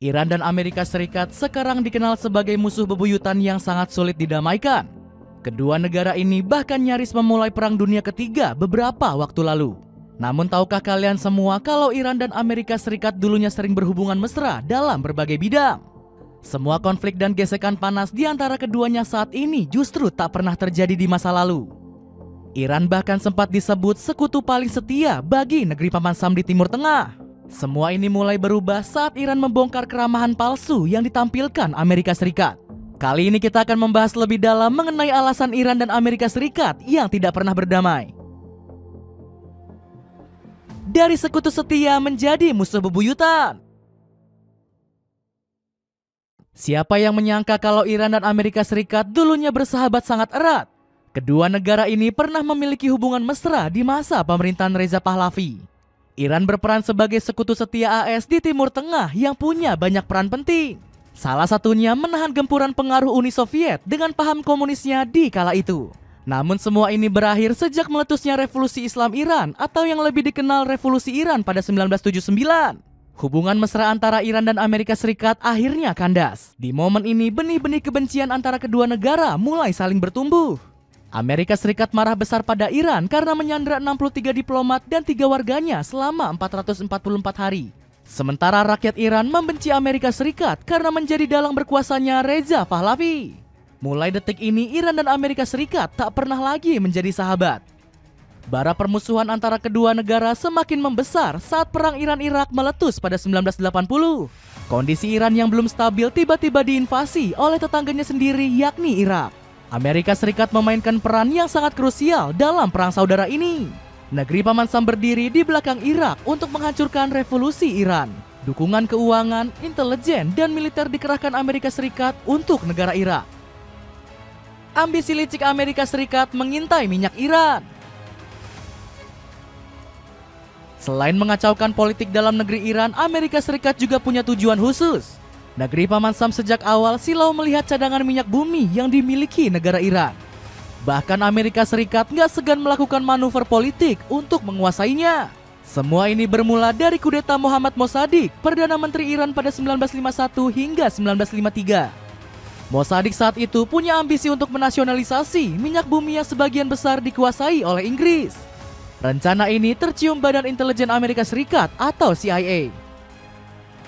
Iran dan Amerika Serikat sekarang dikenal sebagai musuh bebuyutan yang sangat sulit didamaikan. Kedua negara ini bahkan nyaris memulai Perang Dunia Ketiga beberapa waktu lalu. Namun tahukah kalian semua kalau Iran dan Amerika Serikat dulunya sering berhubungan mesra dalam berbagai bidang? Semua konflik dan gesekan panas di antara keduanya saat ini justru tak pernah terjadi di masa lalu. Iran bahkan sempat disebut sekutu paling setia bagi negeri Paman Sam di Timur Tengah. Semua ini mulai berubah saat Iran membongkar keramahan palsu yang ditampilkan Amerika Serikat. Kali ini kita akan membahas lebih dalam mengenai alasan Iran dan Amerika Serikat yang tidak pernah berdamai. Dari sekutu setia menjadi musuh bebuyutan. Siapa yang menyangka kalau Iran dan Amerika Serikat dulunya bersahabat sangat erat? Kedua negara ini pernah memiliki hubungan mesra di masa pemerintahan Reza Pahlavi. Iran berperan sebagai sekutu setia AS di Timur Tengah yang punya banyak peran penting. Salah satunya menahan gempuran pengaruh Uni Soviet dengan paham komunisnya di kala itu. Namun semua ini berakhir sejak meletusnya Revolusi Islam Iran atau yang lebih dikenal Revolusi Iran pada 1979. Hubungan mesra antara Iran dan Amerika Serikat akhirnya kandas. Di momen ini benih-benih kebencian antara kedua negara mulai saling bertumbuh. Amerika Serikat marah besar pada Iran karena menyandra 63 diplomat dan 3 warganya selama 444 hari. Sementara rakyat Iran membenci Amerika Serikat karena menjadi dalang berkuasanya Reza Pahlavi. Mulai detik ini Iran dan Amerika Serikat tak pernah lagi menjadi sahabat. Bara permusuhan antara kedua negara semakin membesar saat perang Iran-Irak meletus pada 1980. Kondisi Iran yang belum stabil tiba-tiba diinvasi oleh tetangganya sendiri yakni Irak. Amerika Serikat memainkan peran yang sangat krusial dalam perang saudara ini. Negeri Paman Sam berdiri di belakang Irak untuk menghancurkan revolusi Iran. Dukungan keuangan, intelijen, dan militer dikerahkan Amerika Serikat untuk negara Irak. Ambisi licik Amerika Serikat mengintai minyak Iran. Selain mengacaukan politik dalam negeri Iran, Amerika Serikat juga punya tujuan khusus. Negeri Paman Sam sejak awal silau melihat cadangan minyak bumi yang dimiliki negara Iran. Bahkan Amerika Serikat nggak segan melakukan manuver politik untuk menguasainya. Semua ini bermula dari kudeta Mohammad Mossadegh, Perdana Menteri Iran pada 1951 hingga 1953. Mossadegh saat itu punya ambisi untuk menasionalisasi minyak bumi yang sebagian besar dikuasai oleh Inggris. Rencana ini tercium Badan Intelijen Amerika Serikat atau CIA.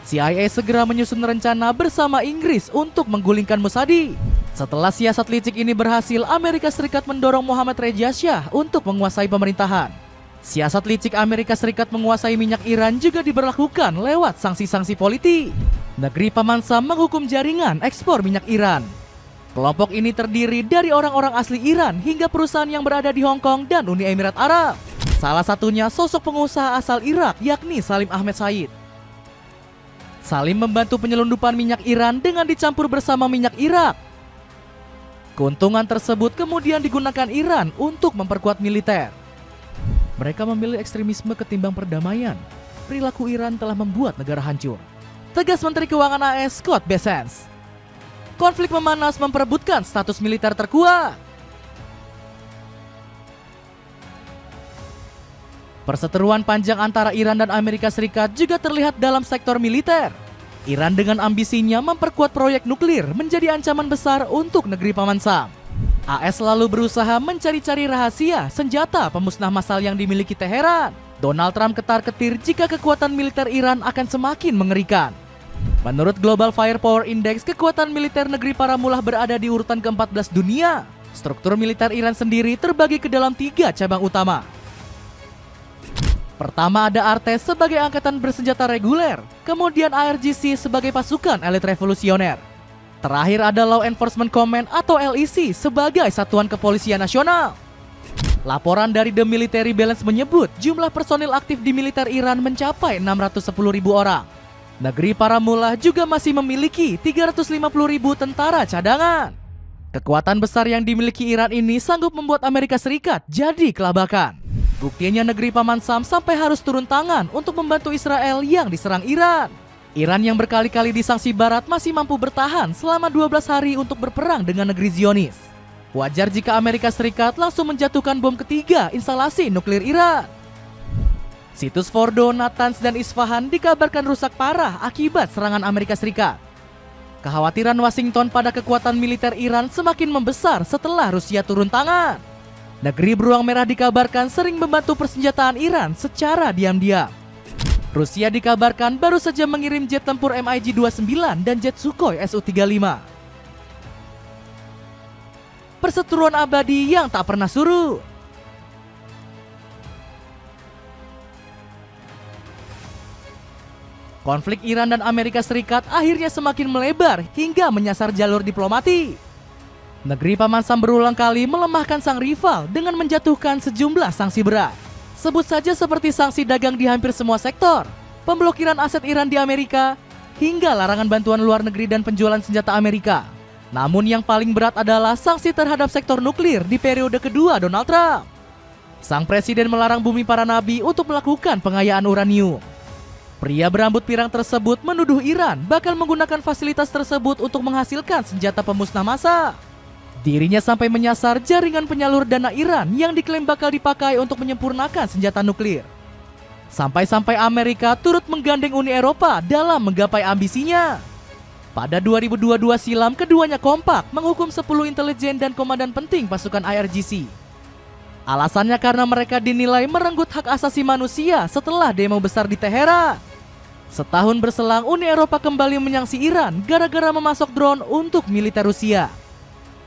CIA segera menyusun rencana bersama Inggris untuk menggulingkan Mossadegh. Setelah siasat licik ini berhasil, Amerika Serikat mendorong Mohammad Reza Shah untuk menguasai pemerintahan. Siasat licik Amerika Serikat menguasai minyak Iran juga diberlakukan lewat sanksi-sanksi politik. Negeri Paman Sam menghukum jaringan ekspor minyak Iran. Kelompok ini terdiri dari orang-orang asli Iran hingga perusahaan yang berada di Hong Kong dan Uni Emirat Arab. Salah satunya sosok pengusaha asal Irak yakni Salim Ahmed Said. Salim membantu penyelundupan minyak Iran dengan dicampur bersama minyak Irak. Keuntungan tersebut kemudian digunakan Iran untuk memperkuat militer. Mereka memilih ekstremisme ketimbang perdamaian. Perilaku Iran telah membuat negara hancur. Tegas Menteri Keuangan AS Scott Bessent. Konflik memanas memperebutkan status militer terkuat. Perseteruan panjang antara Iran dan Amerika Serikat juga terlihat dalam sektor militer. Iran dengan ambisinya memperkuat proyek nuklir menjadi ancaman besar untuk negeri Paman Sam. AS selalu berusaha mencari-cari rahasia senjata pemusnah massal yang dimiliki Teheran. Donald Trump ketar-ketir jika kekuatan militer Iran akan semakin mengerikan. Menurut Global Firepower Index, kekuatan militer negeri para mullah berada di urutan ke-14 dunia. Struktur militer Iran sendiri terbagi ke dalam 3 cabang utama. Pertama ada ARTES sebagai angkatan bersenjata reguler, kemudian ARGC sebagai pasukan elit revolusioner. Terakhir ada Law Enforcement Command atau LEC sebagai satuan kepolisian nasional. Laporan dari The Military Balance menyebut jumlah personil aktif di militer Iran mencapai 610.000 orang. Negeri para mullah juga masih memiliki 350.000 tentara cadangan. Kekuatan besar yang dimiliki Iran ini sanggup membuat Amerika Serikat jadi kelabakan. Buktinya negeri Paman Sam sampai harus turun tangan untuk membantu Israel yang diserang Iran. Iran yang berkali-kali disanksi Barat masih mampu bertahan selama 12 hari untuk berperang dengan negeri Zionis. Wajar jika Amerika Serikat langsung menjatuhkan bom ketiga instalasi nuklir Iran. Situs Fordo, Natanz, dan Isfahan dikabarkan rusak parah akibat serangan Amerika Serikat. Kekhawatiran Washington pada kekuatan militer Iran semakin membesar setelah Rusia turun tangan. Negeri beruang merah dikabarkan sering membantu persenjataan Iran secara diam-diam. Rusia dikabarkan baru saja mengirim jet tempur MiG-29 dan jet Sukhoi Su-35. Perseteruan abadi yang tak pernah surut. Konflik Iran dan Amerika Serikat akhirnya semakin melebar hingga menyasar jalur diplomatik. Negeri Paman Sam berulang kali melemahkan sang rival dengan menjatuhkan sejumlah sanksi berat. Sebut saja seperti sanksi dagang di hampir semua sektor, pemblokiran aset Iran di Amerika, hingga larangan bantuan luar negeri dan penjualan senjata Amerika. Namun yang paling berat adalah sanksi terhadap sektor nuklir di periode kedua Donald Trump. Sang presiden melarang bumi para nabi untuk melakukan pengayaan uranium. Pria berambut pirang tersebut menuduh Iran bakal menggunakan fasilitas tersebut untuk menghasilkan senjata pemusnah massal. Dirinya sampai menyasar jaringan penyalur dana Iran yang diklaim bakal dipakai untuk menyempurnakan senjata nuklir. Sampai-sampai Amerika turut menggandeng Uni Eropa dalam menggapai ambisinya. Pada 2022 silam, keduanya kompak menghukum 10 intelijen dan komandan penting pasukan IRGC. Alasannya karena mereka dinilai merenggut hak asasi manusia setelah demo besar di Teheran. Setahun berselang, Uni Eropa kembali menyangsi Iran gara-gara memasok drone untuk militer Rusia.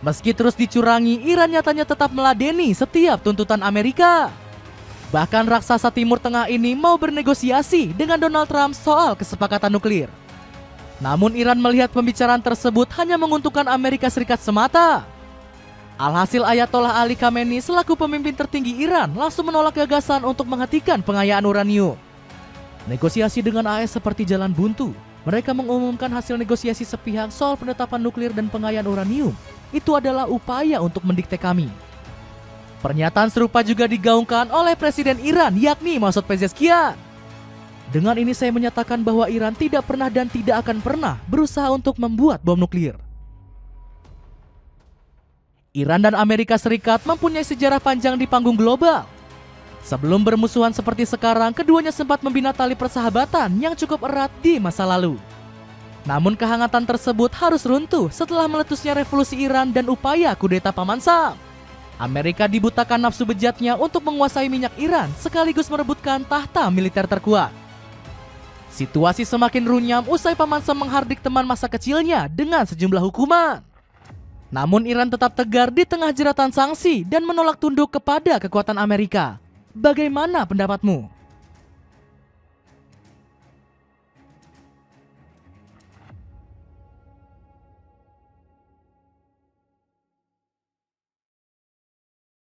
Meski terus dicurangi, Iran nyatanya tetap meladeni setiap tuntutan Amerika. Bahkan raksasa Timur Tengah ini mau bernegosiasi dengan Donald Trump soal kesepakatan nuklir. Namun Iran melihat pembicaraan tersebut hanya menguntungkan Amerika Serikat semata. Alhasil Ayatollah Ali Khamenei selaku pemimpin tertinggi Iran langsung menolak gagasan untuk menghentikan pengayaan uranium. Negosiasi dengan AS seperti jalan buntu. Mereka mengumumkan hasil negosiasi sepihak soal penetapan nuklir dan pengayaan uranium. Itu adalah upaya untuk mendikte kami. Pernyataan serupa juga digaungkan oleh Presiden Iran, yakni Masoud Pezeshkian. Dengan ini saya menyatakan bahwa Iran tidak pernah dan tidak akan pernah berusaha untuk membuat bom nuklir. Iran dan Amerika Serikat mempunyai sejarah panjang di panggung global. Sebelum bermusuhan seperti sekarang, keduanya sempat membina tali persahabatan yang cukup erat di masa lalu. Namun kehangatan tersebut harus runtuh setelah meletusnya revolusi Iran dan upaya kudeta Paman Sam. Amerika dibutakan nafsu bejatnya untuk menguasai minyak Iran sekaligus merebutkan tahta militer terkuat. Situasi semakin runyam usai Paman Sam menghardik teman masa kecilnya dengan sejumlah hukuman. Namun Iran tetap tegar di tengah jeratan sanksi dan menolak tunduk kepada kekuatan Amerika. Bagaimana pendapatmu?